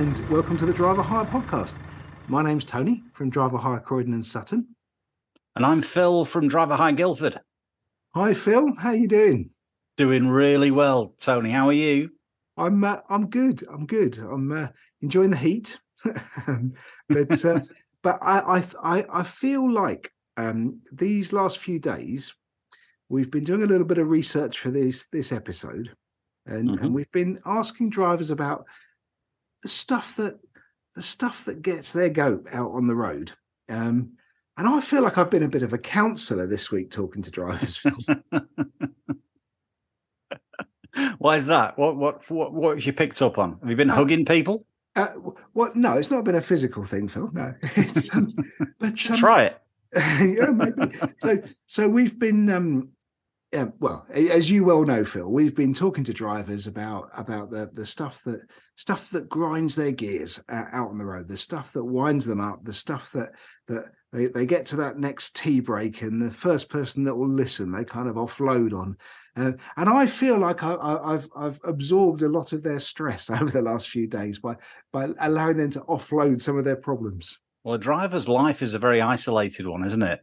and welcome to the Driver Hire podcast. My name's Tony from Driver Hire Croydon and Sutton. And I'm Phill from Driver Hire Guildford. Hi Phill, how are you doing? Doing really well, Tony. How are you? I'm good. I'm enjoying the heat, but I feel like these last few days we've been doing a little bit of research for this episode, and we've been asking drivers about the stuff that gets their goat out on the road. And I feel like I've been a bit of a counsellor this week talking to drivers. Why is that? What have you picked up on? Have you been hugging people? No, it's not been a physical thing, Phill. No, but try it. Yeah, maybe. So we've been. Well, as you well know, Phill, we've been talking to drivers about the stuff that grinds their gears out on the road, the stuff that winds them up, the stuff that they get to that next tea break, and the first person that will listen, they kind of offload on. And I feel like I've absorbed a lot of their stress over the last few days by allowing them to offload some of their problems. Well, a driver's life is a very isolated one, isn't it?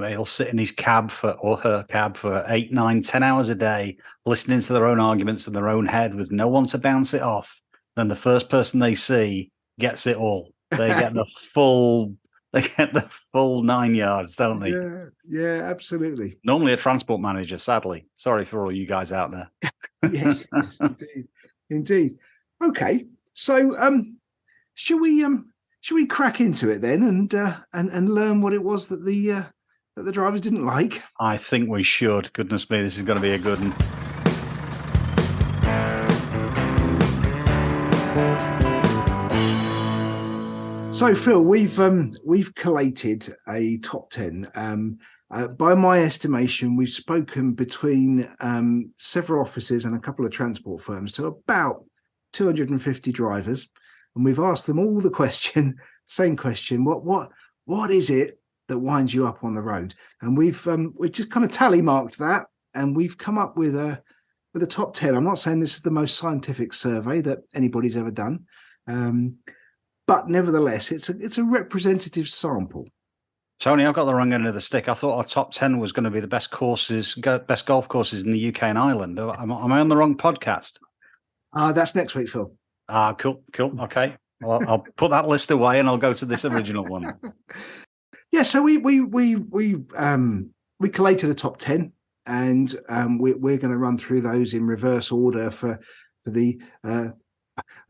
He'll sit in his cab or her cab for 8, 9, 10 hours a day, listening to their own arguments in their own head with no one to bounce it off. Then the first person they see gets it all. They get the full 9 yards, don't they? Yeah, absolutely. Normally a transport manager, sadly. Sorry for all you guys out there. yes, indeed. Okay, so should we crack into it then and learn what it was that the drivers didn't like? I think we should. Goodness me, this is going to be a good one. So Phill, we've collated a top 10. By my estimation, we've spoken between several offices and a couple of transport firms to about 250 drivers. And we've asked them all the same question: what is it that winds you up on the road? And we've just kind of tally marked that, and we've come up with a top 10. I'm not saying this is the most scientific survey that anybody's ever done, but nevertheless, it's a representative sample. Tony, I've got the wrong end of the stick. I thought our top 10 was going to be the best golf courses in the UK and Ireland. Am I on the wrong podcast? That's next week, Phill. Cool. Okay. Well, I'll put that list away and I'll go to this original one. Yeah, so we collated a top 10, and we're going to run through those in reverse order for the. I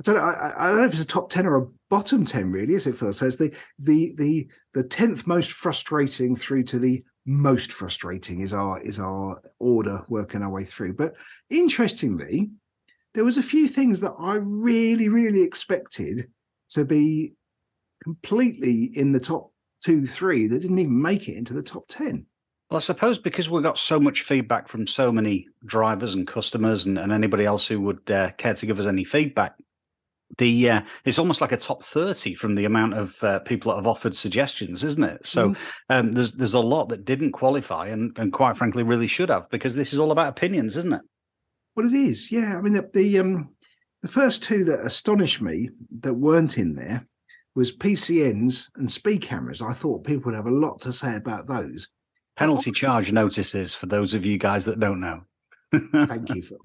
don't know if it's a top 10 or a bottom 10, really, as it feels. So it's the 10th most frustrating through to the most frustrating is our order, working our way through. But interestingly, there was a few things that I really, really expected to be completely in the top 2, 3 that didn't even make it into the top 10. Well, I suppose because we got so much feedback from so many drivers and customers and anybody else who would care to give us any feedback, it's almost like a top 30 from the amount of people that have offered suggestions, isn't it? So there's a lot that didn't qualify and quite frankly really should have, because this is all about opinions, isn't it? Well, it is, yeah. I mean, the first two that astonished me that weren't in there was PCNs and speed cameras. I thought people would have a lot to say about those. Penalty charge notices, for those of you guys that don't know. Thank you, Phill.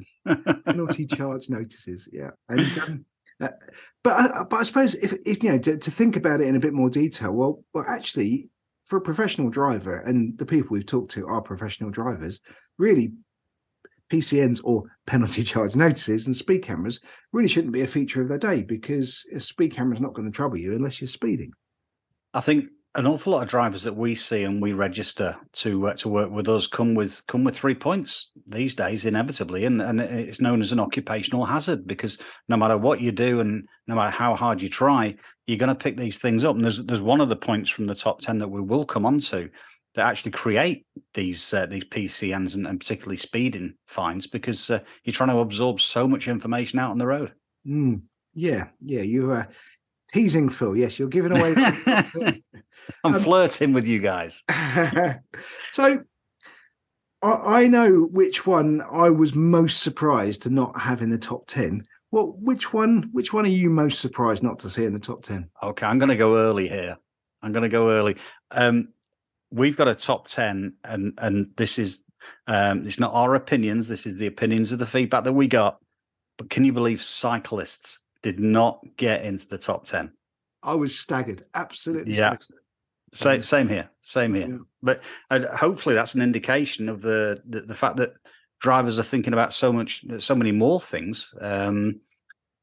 Penalty charge notices, yeah. And but I suppose if you know to think about it in a bit more detail, well, actually, for a professional driver, and the people we've talked to are professional drivers, really, PCNs or penalty charge notices and speed cameras really shouldn't be a feature of their day, because a speed camera is not going to trouble you unless you're speeding. I think an awful lot of drivers that we see and we register to work with us come with 3 points these days, inevitably, and it's known as an occupational hazard, because no matter what you do and no matter how hard you try, you're going to pick these things up. And there's one of the points from the top 10 that we will come on to that actually create these PCNs and particularly speeding fines, because you're trying to absorb so much information out on the road. Yeah, you teasing, Phill. Yes, you're giving away. I'm flirting with you guys. So I know which one I was most surprised to not have in the top 10, Well, which one are you most surprised not to see in the top 10? Okay, I'm going to go early here. I'm going to go early. We've got a top 10, and this is it's not our opinions. This is the opinions of the feedback that we got. But can you believe cyclists did not get into the top 10? I was staggered, absolutely Yeah. staggered. Same here. Same here. Yeah. But hopefully that's an indication of the fact that drivers are thinking about so many more things.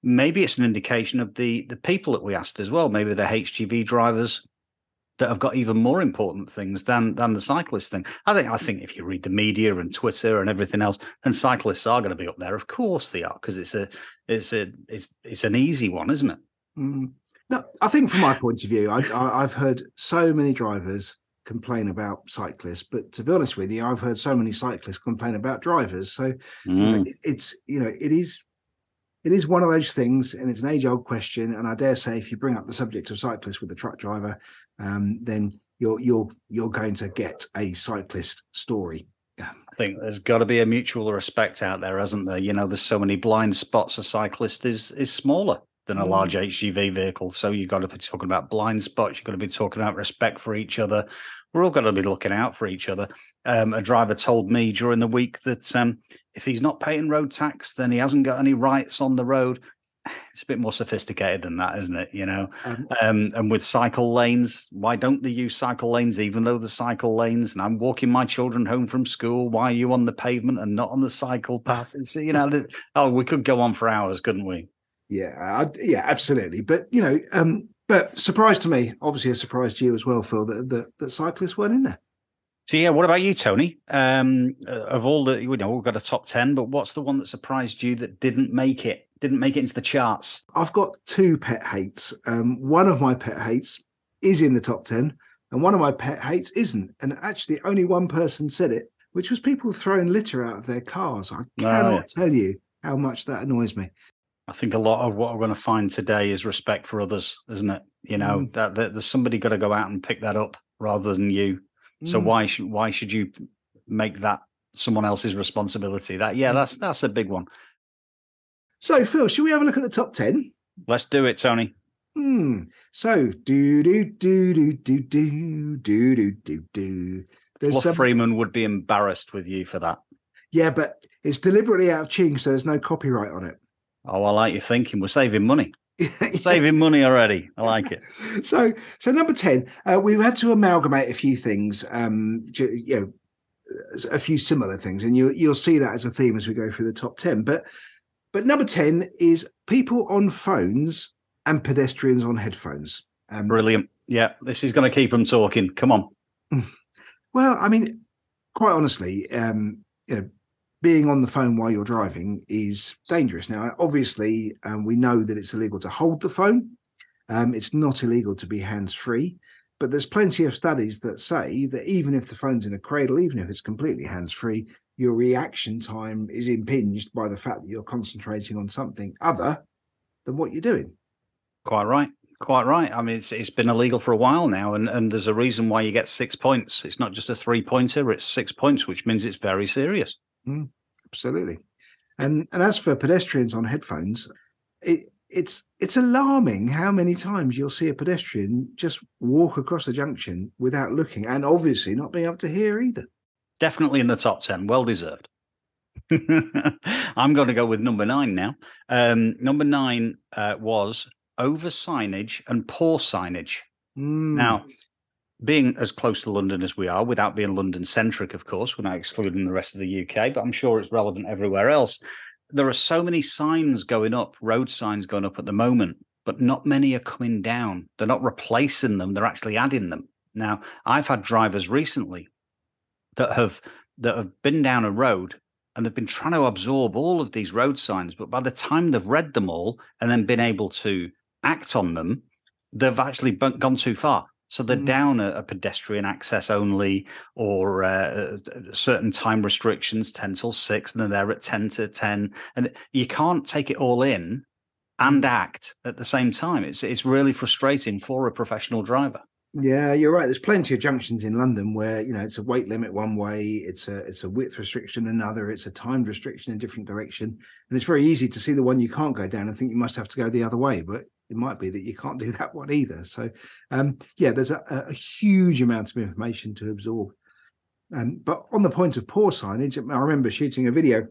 Maybe it's an indication of the people that we asked as well. Maybe the HGV drivers that have got even more important things than the cyclist thing. I think if you read the media and Twitter and everything else, then cyclists are going to be up there. Of course they are, because it's an easy one, isn't it? Mm. No, I think from my point of view, I've heard so many drivers complain about cyclists, but to be honest with you, I've heard so many cyclists complain about drivers. So it is one of those things, and it's an age-old question. And I dare say, if you bring up the subject of cyclists with the truck driver, then you're going to get a cyclist story. I think there's got to be a mutual respect out there, hasn't there? There's so many blind spots. A cyclist is smaller than a large HGV vehicle, so you've got to be talking about blind spots. You've got to be talking about respect for each other. We're all got to be looking out for each other. A driver told me during the week that if he's not paying road tax, then he hasn't got any rights on the road. It's a bit more sophisticated than that, isn't it? And with cycle lanes, why don't they use cycle lanes, even though the cycle lanes? And I'm walking my children home from school. Why are you on the pavement and not on the cycle path? We could go on for hours, couldn't we? Yeah, absolutely. But but surprise to me, obviously a surprise to you as well, Phill, that cyclists weren't in there. So yeah, what about you, Tony? Of all the, we've got a top 10, but what's the one that surprised you that didn't make it into the charts? I've got two pet hates. One of my pet hates is in the top 10, and one of my pet hates isn't. And actually, only one person said it, which was people throwing litter out of their cars. I cannot tell you how much that annoys me. I think a lot of what we're going to find today is respect for others, isn't it? That there's somebody got to go out and pick that up rather than you. So why should you make that someone else's responsibility? That's a big one. So Phill, should we have a look at the top 10? Let's do it, Tony. So do. Fluff Freeman would be embarrassed with you for that. Yeah, but it's deliberately out of tune, so there's no copyright on it. Oh, I like your thinking. We're saving money. Saving money already. I like it. So number 10, we've had to amalgamate a few things, a few similar things, and you'll see that as a theme as we go through the top 10. But number 10 is people on phones and pedestrians on headphones. Brilliant. Yeah, this is going to keep them talking. Come on. Well, I mean, quite honestly, being on the phone while you're driving is dangerous. Now, obviously, we know that it's illegal to hold the phone. It's not illegal to be hands-free, but there's plenty of studies that say that even if the phone's in a cradle, even if it's completely hands-free, your reaction time is impinged by the fact that you're concentrating on something other than what you're doing. Quite right. I mean, it's been illegal for a while now, and there's a reason why you get 6 points. It's not just a 3-pointer; it's 6 points, which means it's very serious. Absolutely. And as for pedestrians on headphones, it's alarming how many times you'll see a pedestrian just walk across the junction without looking, and obviously not being able to hear either. Definitely in the top 10. Well deserved. I'm going to go with number 9 now. Number 9 was over signage and poor signage. Now, being as close to London as we are, without being London-centric, of course, we're not excluding the rest of the UK, but I'm sure it's relevant everywhere else. There are so many signs going up, road signs going up at the moment, but not many are coming down. They're not replacing them. They're actually adding them. Now, I've had drivers recently that have been down a road and they've been trying to absorb all of these road signs, but by the time they've read them all and then been able to act on them, they've actually gone too far. So they're down a pedestrian access only, or certain time restrictions, 10 till 6, and then they're at 10 to 10. And you can't take it all in and act at the same time. It's really frustrating for a professional driver. Yeah, you're right. There's plenty of junctions in London where it's a weight limit one way, it's a width restriction another, it's a timed restriction in a different direction, and it's very easy to see the one you can't go down and think you must have to go the other way, but it might be that you can't do that one either. So, yeah, there's a huge amount of information to absorb. But on the point of poor signage, I remember shooting a video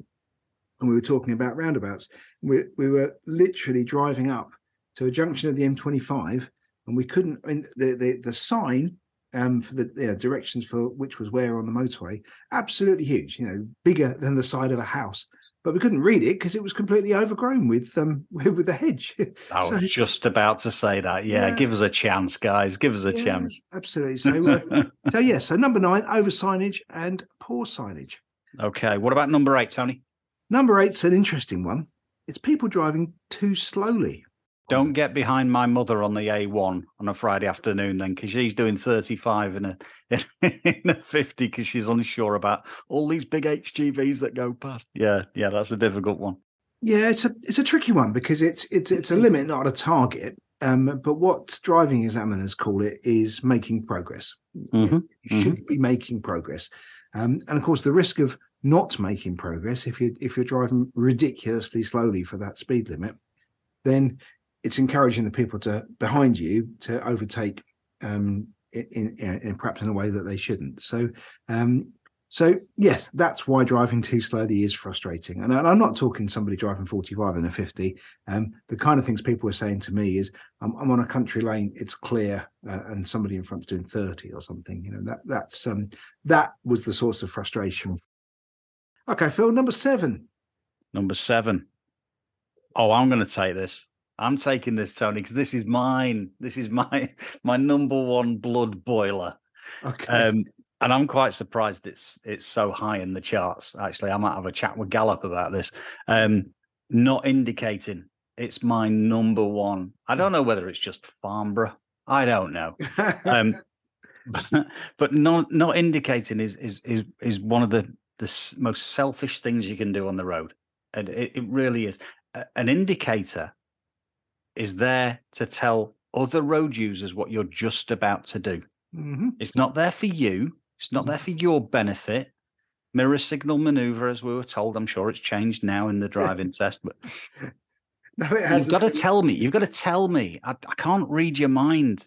and we were talking about roundabouts. We were literally driving up to a junction of the M25. And we couldn't. I mean, the sign for the directions for which was where on the motorway, absolutely huge. Bigger than the side of a house. But we couldn't read it because it was completely overgrown with the hedge. I was just about to say that. Yeah, give us a chance, guys. Give us a chance. Absolutely. So number 9, over signage and poor signage. Okay. What about number 8, Tony? Number 8's an interesting one. It's people driving too slowly. Don't get behind my mother on the A1 on a Friday afternoon then, because she's doing 35 in a 50 because she's unsure about all these big HGVs that go past. Yeah, that's a difficult one. Yeah, it's a tricky one because it's a limit, not a target. But what driving examiners call it is making progress. Mm-hmm. You should be making progress. And of course, the risk of not making progress, if you're driving ridiculously slowly for that speed limit, then it's encouraging the people behind you to overtake in perhaps in a way that they shouldn't. So yes, that's why driving too slowly is frustrating. And I'm not talking somebody driving 45 in a 50. The kind of things people are saying to me is, I'm on a country lane, it's clear, and somebody in front's doing 30 or something. That was the source of frustration. Okay, Phill, number 7. Number 7. Oh, I'm going to take this. I'm taking this, Tony, because this is mine. This is my number 1 blood boiler. Okay. And I'm quite surprised it's so high in the charts. Actually, I might have a chat with Gallup about this. Not indicating. It's my number 1. I don't know whether it's just Farnborough. I don't know. But not indicating is one of the most selfish things you can do on the road. And it really is. An indicator is there to tell other road users what you're just about to do. Mm-hmm. It's not there for you. It's not there for your benefit. Mirror signal maneuver, as we were told. I'm sure it's changed now in the driving test, but no, it hasn't. You've got to tell me. You've got to tell me. I can't read your mind.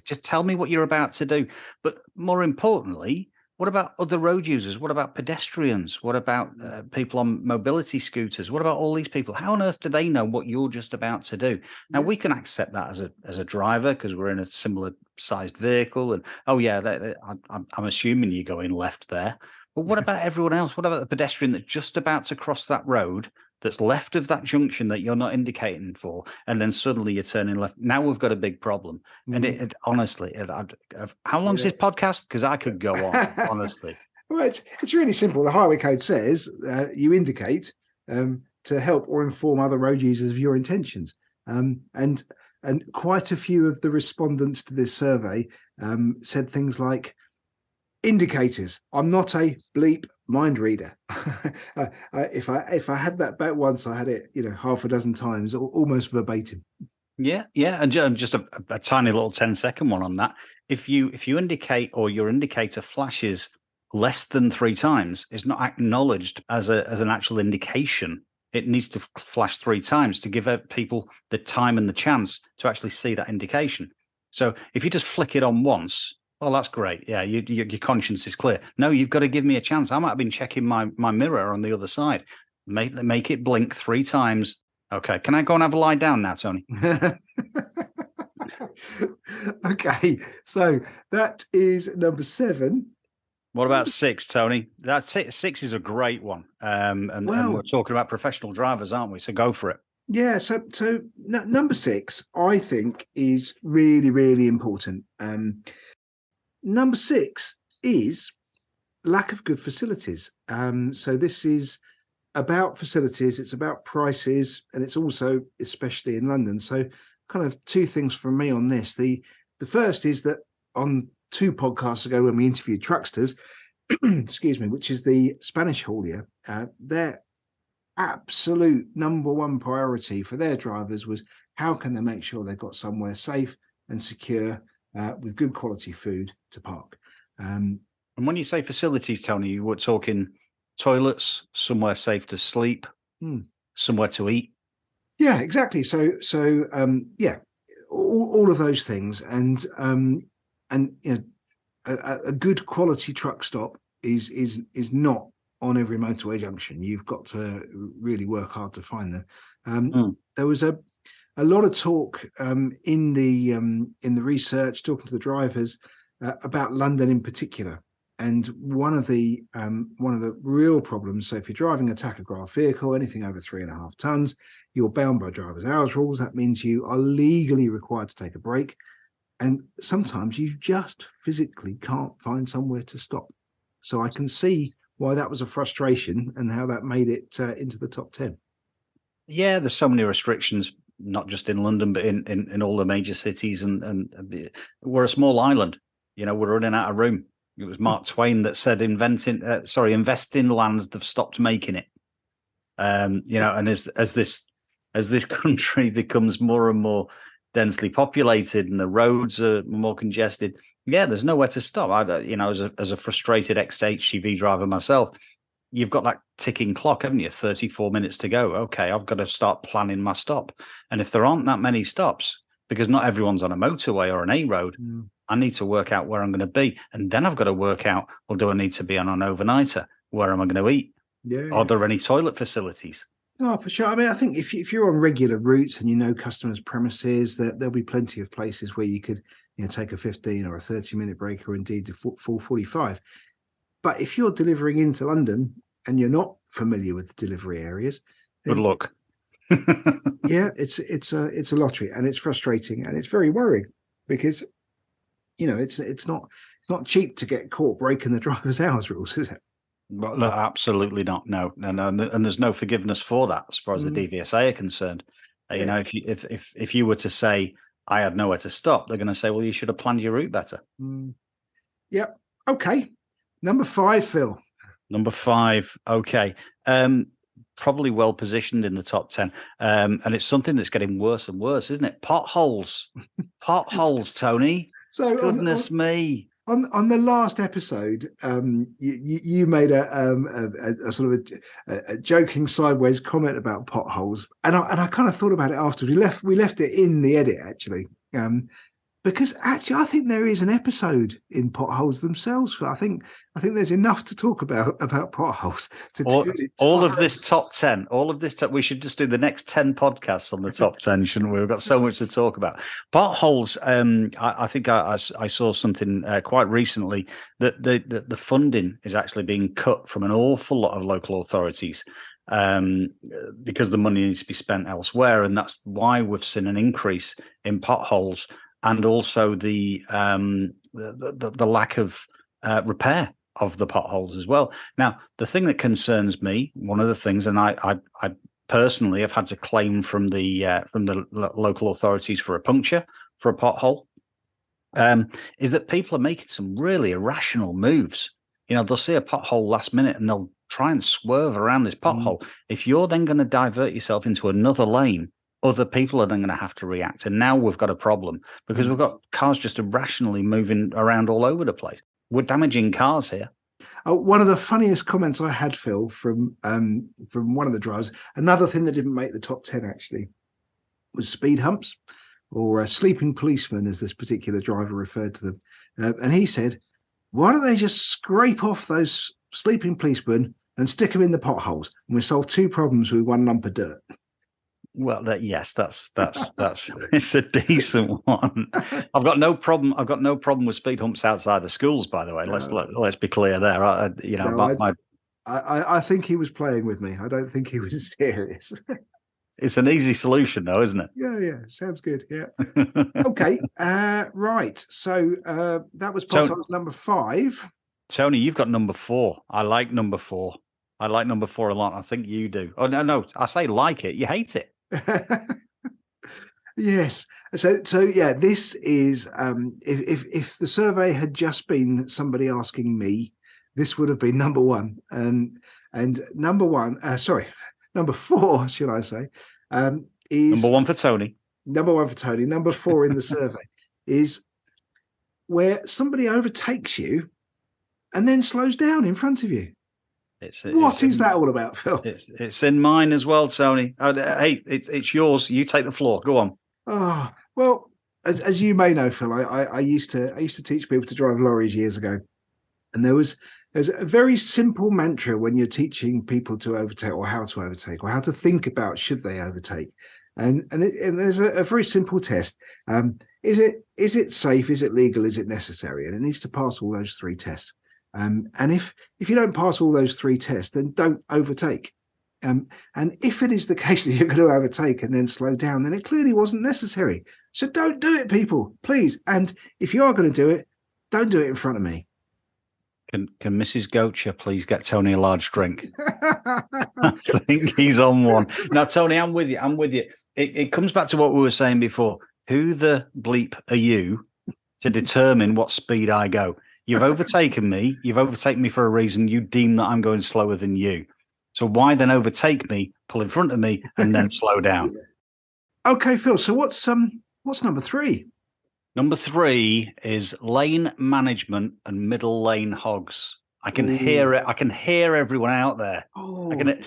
Just tell me what you're about to do. But more importantly, what about other road users? What about pedestrians? What about people on mobility scooters? What about all these people? How on earth do they know what you're just about to do? Now, we can accept that as a driver because we're in a similar sized vehicle. And, I'm assuming you're going left there. But what about everyone else? What about the pedestrian that's just about to cross that road, that's left of that junction that you're not indicating for, and then suddenly you're turning left? Now we've got a big problem. And it honestly, how long's this podcast? Because I could go on, honestly. Well, it's really simple. The highway code says you indicate to help or inform other road users of your intentions. And quite a few of the respondents to this survey said things like, indicators. I'm not a bleep mind reader. If I had that bet once, I had it, half a dozen times, almost verbatim. Yeah, and just a tiny little 10-second one on that. If you indicate, or your indicator flashes less than 3 times, it's not acknowledged as an actual indication. It needs to flash 3 times to give people the time and the chance to actually see that indication. So if you just flick it on once, well, that's great. Yeah, your conscience is clear. No, you've got to give me a chance. I might have been checking my mirror on the other side. Make it blink 3 times. Okay, can I go and have a lie down now, Tony? Okay, so that is number 7. What about 6, Tony? That's it. 6 is a great one. And we're talking about professional drivers, aren't we? So go for it. Yeah, so number 6, I think, is really, really important. Number 6 is lack of good facilities. So this is about facilities, it's about prices, and it's also especially in London. So kind of 2 things from me on this. The first is that on 2 podcasts ago when we interviewed Trucksters, excuse me, which is the Spanish haulier, their absolute number 1 priority for their drivers was how can they make sure they've got somewhere safe and secure with good quality food to park. And when you say facilities, Tony, you were talking toilets, somewhere safe to sleep, somewhere to eat. Yeah, exactly. So yeah, all of those things, and a good quality truck stop is not on every motorway junction. You've got to really work hard to find them. There was a lot of talk in the research, talking to the drivers about London in particular. And one of the real problems, so if you're driving a tachograph vehicle, anything over 3.5 tons, you're bound by driver's hours rules. That means you are legally required to take a break. And sometimes you just physically can't find somewhere to stop. So I can see why that was a frustration and how that made it into the top 10. Yeah, there's so many restrictions, not just in London, but in all the major cities. And we're a small island. We're running out of room. It was Mark Twain that said, invest in land, they've stopped making it. And as this country becomes more and more densely populated and the roads are more congested, there's nowhere to stop. As a frustrated ex-HGV driver myself, you've got that ticking clock, haven't you? 34 minutes to go. Okay, I've got to start planning my stop. And if there aren't that many stops, because not everyone's on a motorway or an A road, I need to work out where I'm going to be. And then I've got to work out, well, do I need to be on an overnighter? Where am I going to eat? Are there any toilet facilities? Oh, for sure. I mean, I think if you're on regular routes and you know customers' premises, there'll be plenty of places where you could take a 15 or a 30-minute break, or indeed a full 45. But if you're delivering into London and you're not familiar with the delivery areas, good luck. Yeah, it's a lottery, and it's frustrating, and it's very worrying because it's not cheap to get caught breaking the driver's hours rules, is it? Well, no, absolutely not. No, and there's no forgiveness for that as far as the DVSA are concerned. If you were to say I had nowhere to stop, they're going to say, well, you should have planned your route better. Yep. Okay. Number 5, Phill. Number 5. Okay. Probably well positioned in the top 10. And it's something that's getting worse and worse, isn't it? Potholes. Potholes, Tony. So goodness me. On the last episode, you made a sort of a joking sideways comment about potholes, and I kind of thought about it after we left it in the edit actually, because actually I think there is an episode in potholes themselves. I think there's enough to talk about potholes. All of this top 10, we should just do the next 10 podcasts on the top 10, shouldn't we? We've got so much to talk about. Potholes. I think I saw something quite recently that the funding is actually being cut from an awful lot of local authorities because the money needs to be spent elsewhere, and that's why we've seen an increase in potholes. And also the lack of repair of the potholes as well. Now, the thing that concerns me, one of the things, and I personally have had to claim from the local authorities for a puncture for a pothole, is that people are making some really irrational moves. They'll see a pothole last minute and they'll try and swerve around this pothole. If you're then going to divert yourself into another lane, other people are then going to have to react. And now we've got a problem because we've got cars just irrationally moving around all over the place. We're damaging cars here. One of the funniest comments I had, Phill, from one of the drivers, another thing that didn't make the top 10 actually, was speed humps, or sleeping policemen, as this particular driver referred to them. And he said, why don't they just scrape off those sleeping policemen and stick them in the potholes, and we solve 2 problems with 1 lump of dirt? Well, that's it's a decent one. I've got no problem. With speed humps outside the schools. By the way, let's be clear there. I think he was playing with me. I don't think he was serious. It's an easy solution, though, isn't it? Yeah, sounds good. Yeah. Okay. Right. So that was number 5. Tony, you've got number 4. I like number 4. I like number 4 a lot. I think you do. Oh no! I say like it. You hate it. Yes. So yeah, this is if the survey had just been somebody asking me, this would have been number 1. And number 4, should I say, is number 1 for Tony. Number 1 for Tony. Number 4 in the survey is where somebody overtakes you and then slows down in front of you. What is that all about, Phill? It's in mine as well, Tony. Hey, it's yours. You take the floor. Go on. Oh, well, as you may know, Phill, I used to teach people to drive lorries years ago, and there's a very simple mantra when you're teaching people to overtake, or how to overtake, or how to think about should they overtake, and there's a very simple test. Is it safe? Is it legal? Is it necessary? And it needs to pass all those three tests. And if you don't pass all those three tests, then don't overtake. And if it is the case that you're going to overtake and then slow down, then it clearly wasn't necessary. So don't do it, people, please. And if you are going to do it, don't do it in front of me. Can Mrs. Goacher please get Tony a large drink? I think he's on one. Now, Tony, I'm with you. It comes back to what we were saying before. Who the bleep are you to determine what speed I go? You've overtaken me. You've overtaken me for a reason. You deem that I'm going slower than you. So why then overtake me, pull in front of me, and then slow down? Okay, Phill. So what's number 3? Number 3 is lane management and middle lane hogs. I can hear it. I can hear everyone out there.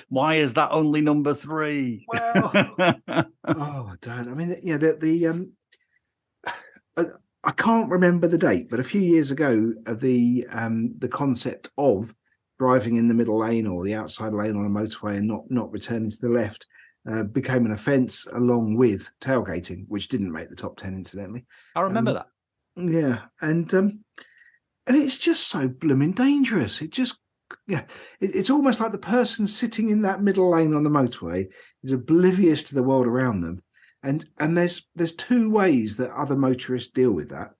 Why is that only number 3? Well, don't. I mean, I can't remember the date, but a few years ago, the concept of driving in the middle lane or the outside lane on a motorway and not returning to the left became an offence, along with tailgating, which didn't make the top 10, incidentally. I remember that. Yeah, and it's just so blooming dangerous. It's almost like the person sitting in that middle lane on the motorway is oblivious to the world around them. And there's 2 ways that other motorists deal with that.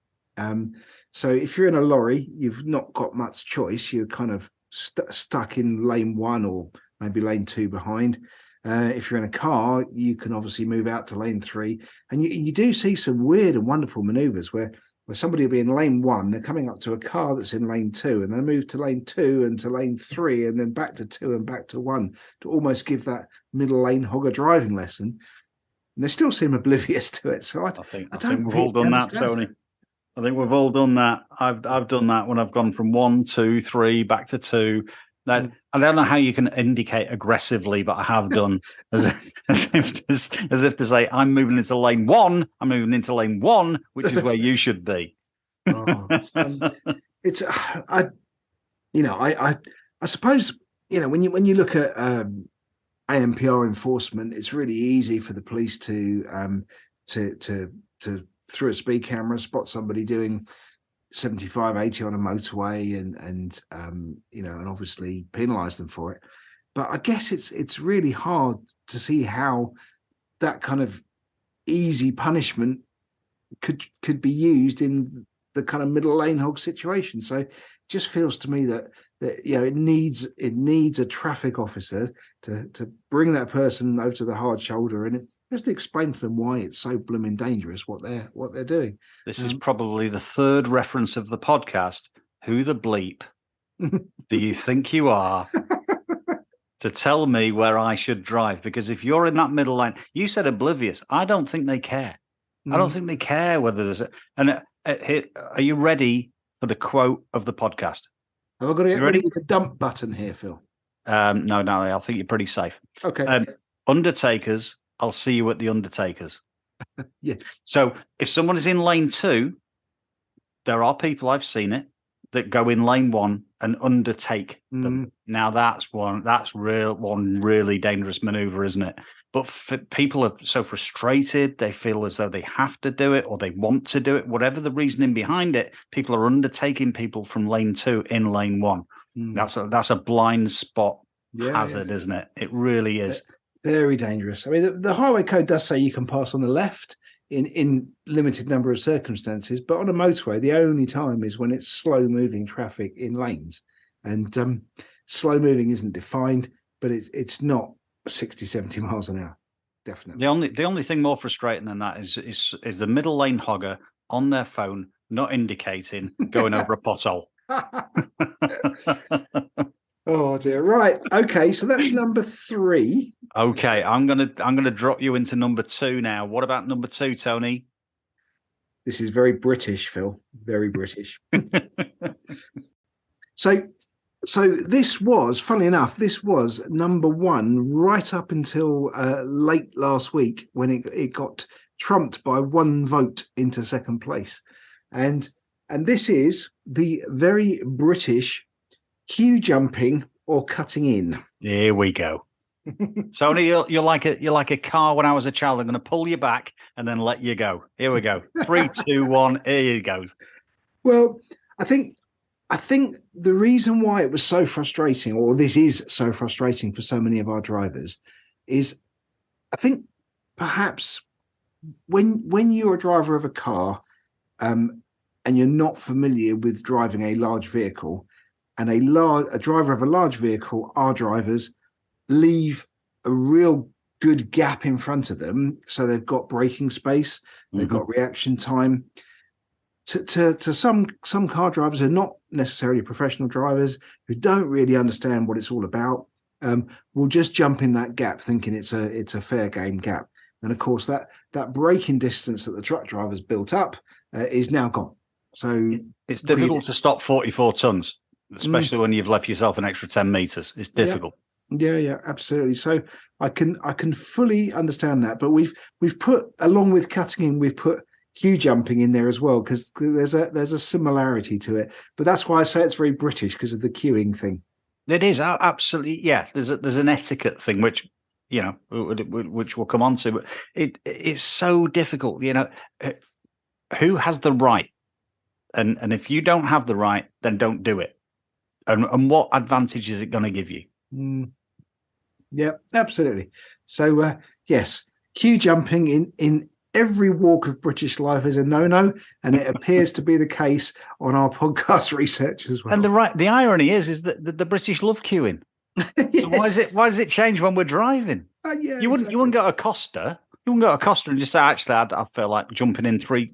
So if you're in a lorry, you've not got much choice. You're kind of stuck in lane 1 or maybe lane 2 behind. If you're in a car, you can obviously move out to lane 3. And you do see some weird and wonderful manoeuvres where somebody will be in lane 1, they're coming up to a car that's in lane 2, and they move to lane 2 and to lane 3, and then back to 2 and back to 1 to almost give that middle lane hog a driving lesson. And they still seem oblivious to it. So I think we've all done that, Tony. I think we've all done that. I've done that when I've gone from 1, 2, 3 back to 2. That I don't know how you can indicate aggressively, but I have done as if to say I'm moving into lane 1. I'm moving into lane 1, which is where you should be. I suppose when you look at AMPR enforcement, it's really easy for the police to through a speed camera spot somebody doing 75, 80 on a motorway and obviously penalise them for it. But I guess it's really hard to see how that kind of easy punishment could be used in the kind of middle lane hog situation. So it just feels to me that it needs a traffic officer to bring that person over to the hard shoulder and just explain to them why it's so blooming dangerous what they're doing. This is probably the 3rd reference of the podcast. Who the bleep do you think you are to tell me where I should drive? Because if you're in that middle lane, you said oblivious. I don't think they care. I don't think they care whether there's are you ready for the quote of the podcast? Have I got to get ready with the dump button here, Phill? No, I think you're pretty safe. Okay. Undertakers, I'll see you at the Undertakers. Yes. So if someone is in lane 2, there are people, I've seen it, that go in lane 1 and undertake them. Now that's one really dangerous maneuver, isn't it? But people are so frustrated, they feel as though they have to do it or they want to do it, whatever the reasoning behind it, people are undertaking people from lane 2 in lane 1. That's a blind spot hazard, isn't it? It really is. Very dangerous. I mean, the highway code does say you can pass on the left in limited number of circumstances, but on a motorway, the only time is when it's slow moving traffic in lanes. And slow moving isn't defined, but it's not 60, 70 miles an hour. Definitely. The only thing more frustrating than that is the middle lane hogger on their phone, not indicating, going over a pothole. Oh dear. Right. Okay. So that's number 3. Okay. I'm gonna drop you into number 2 now. What about number 2, Tony? This is very British, Phill. Very British. So this was, funnily enough, this was number one right up until late last week when it got trumped by one vote into second place. And this is the very British queue jumping or cutting in. Here we go. Tony, you're like a car when I was a child. I'm going to pull you back and then let you go. Here we go. 3, 2, 1. Here you go. Well, I think the reason why it was so frustrating, or this is so frustrating for so many of our drivers, is I think perhaps when you're a driver of a car, and you're not familiar with driving a large vehicle, and a driver of a large vehicle, our drivers leave a real good gap in front of them, so they've got braking space, they've got reaction time. To some car drivers who are not necessarily professional drivers, who don't really understand what it's all about, will just jump in that gap thinking it's a fair game gap. And of course, that braking distance that the truck drivers built up is now gone. So it's difficult to stop 44 tons, especially when you've left yourself an extra 10 meters. It's difficult. Yeah, absolutely. So I can fully understand that. But we've put, along with cutting in, we've put queue jumping in there as well, because there's a similarity to it. But that's why I say it's very British, because of the queuing thing. It is absolutely, yeah. There's an etiquette thing which, you know, which we'll come on to, but it's so difficult. You know, who has the right, and if you don't have the right, then don't do it. And what advantage is it going to give you? Yeah, absolutely. So yes, queue jumping in every walk of British life is a no-no, and it appears to be the case on our podcast research as well. And the irony is that the British love queuing. Yes. So why does it change when we're driving? Yeah, you wouldn't go to a Costa. You wouldn't go to a Costa and just say, actually, I feel like jumping in three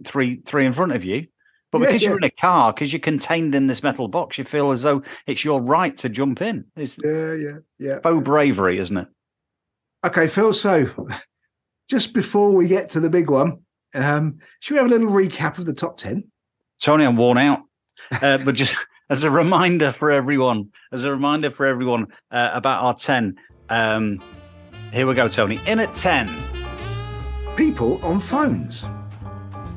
in front of you. But because you're in a car, because you're contained in this metal box, you feel as though it's your right to jump in. It's faux bravery, isn't it? Okay, Phill. So just before we get to the big one, should we have a little recap of the top 10? Tony, I'm worn out. But just as a reminder for everyone, about our 10. Here we go, Tony. In at 10. People on phones.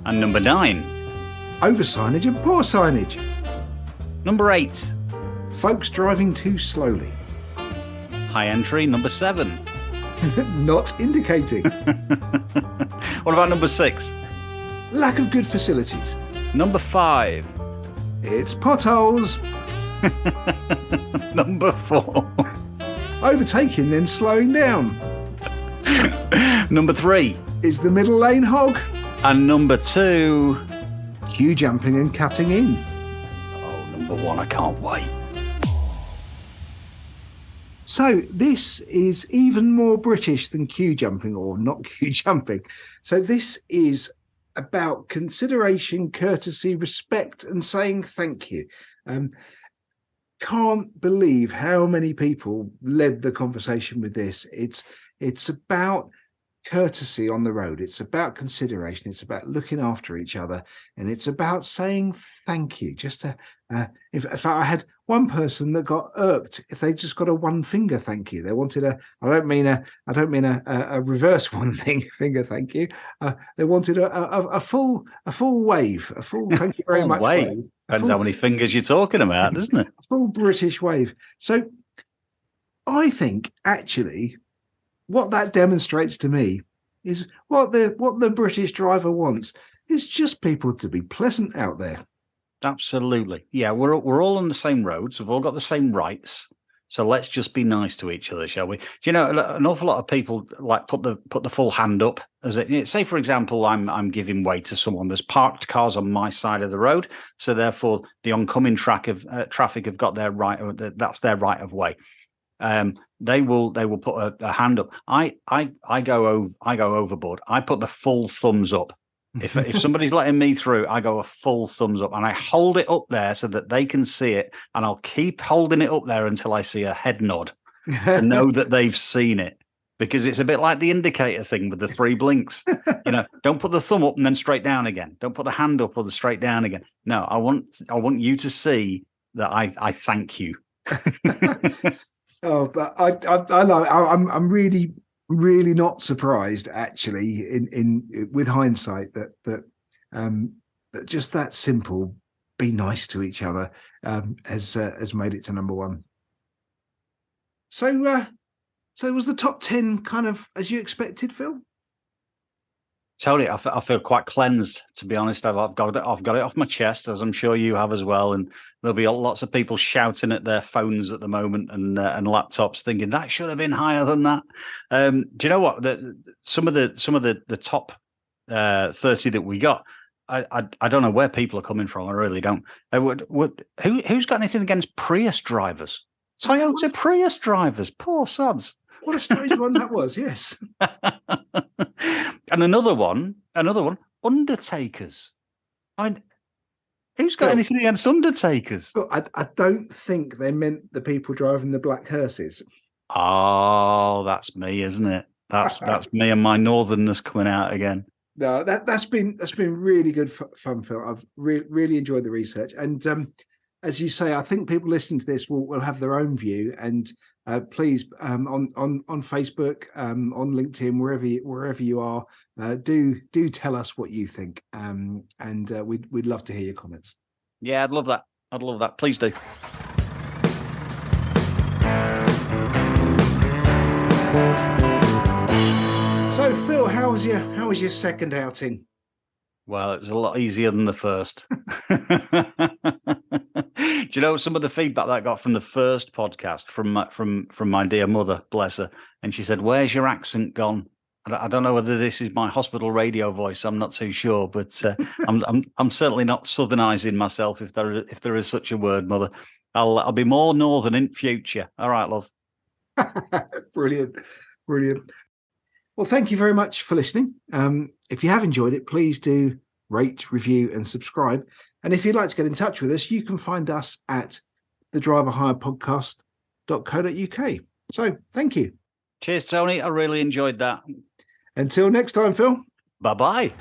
And number 9. Over signage and poor signage. Number 8. Folks driving too slowly. High entry, number 7. Not indicating. What about number 6? Lack of good facilities. Number 5. It's potholes. Number 4. Overtaking, then slowing down. Number 3. Is the middle lane hog. And number 2. Queue jumping and cutting in. Oh, number 1, I can't wait. So this is even more British than queue jumping, or not queue jumping. So this is about consideration, courtesy, respect, and saying thank you. Can't believe how many people led the conversation with this. It's about courtesy on the road. It's about consideration. It's about looking after each other, and it's about saying thank you. Just if I had one person that got irked if they just got a one finger thank you. They wanted I don't mean a reverse finger thank you. They wanted a full wave, a full thank you very much wave. Depends how many fingers you're talking about, doesn't it? A full British wave. So I think actually what that demonstrates to me is what the British driver wants is just people to be pleasant out there. Absolutely. Yeah, we're all on the same roads. We've all got the same rights. So let's just be nice to each other, shall we? Do you know, an awful lot of people like put the full hand up as it. Say, for example, I'm giving way to someone. There's parked cars on my side of the road, so therefore the oncoming traffic have got their right. That's their right of way. They will put a hand up. I go overboard. I put the full thumbs up. If somebody's letting me through, I go a full thumbs up, and I hold it up there so that they can see it, and I'll keep holding it up there until I see a head nod to know that they've seen it. because it's a bit like the indicator thing with the 3 blinks. Don't put the thumb up and then straight down again. Don't put the hand up or the straight down again. No, I want you to see that I thank you. Oh, but I know I'm really not surprised actually in with hindsight that just that simple, be nice to each other, has made it to number one. So was the top 10 kind of as you expected, Phill? Tony, I feel quite cleansed, to be honest. I've got it off my chest, as I'm sure you have as well. And there'll be lots of people shouting at their phones at the moment and laptops, thinking that should have been higher than that. Do you know what? Some of the top 30 that we got, I don't know where people are coming from. I really don't. Who's got anything against Prius drivers? Toyota Prius drivers, poor sods. What a strange one that was, yes. And another one, undertakers. I mean, who's got anything against undertakers? I don't think they meant the people driving the black hearses. Oh, that's me, isn't it? That's me and my northernness coming out again. No, that's been really good fun, Phill. I've really enjoyed the research, and as you say, I think people listening to this will have their own view. And please, on Facebook, on LinkedIn, wherever you are, do tell us what you think, and we'd love to hear your comments. Yeah, I'd love that. Please do. So, Phill, how was your second outing? Well, it was a lot easier than the first. Do you know some of the feedback that I got from the first podcast from my dear mother, bless her, and she said, "Where's your accent gone?" I don't know whether this is my hospital radio voice. I'm not too sure, but I'm certainly not southernising myself, if there is such a word, Mother. I'll be more northern in future. All right, love. Brilliant. Well, thank you very much for listening. If you have enjoyed it, please do rate, review, and subscribe. And if you'd like to get in touch with us, you can find us at thedriverhirepodcast.co.uk. So thank you. Cheers, Tony. I really enjoyed that. Until next time, Phill. Bye-bye.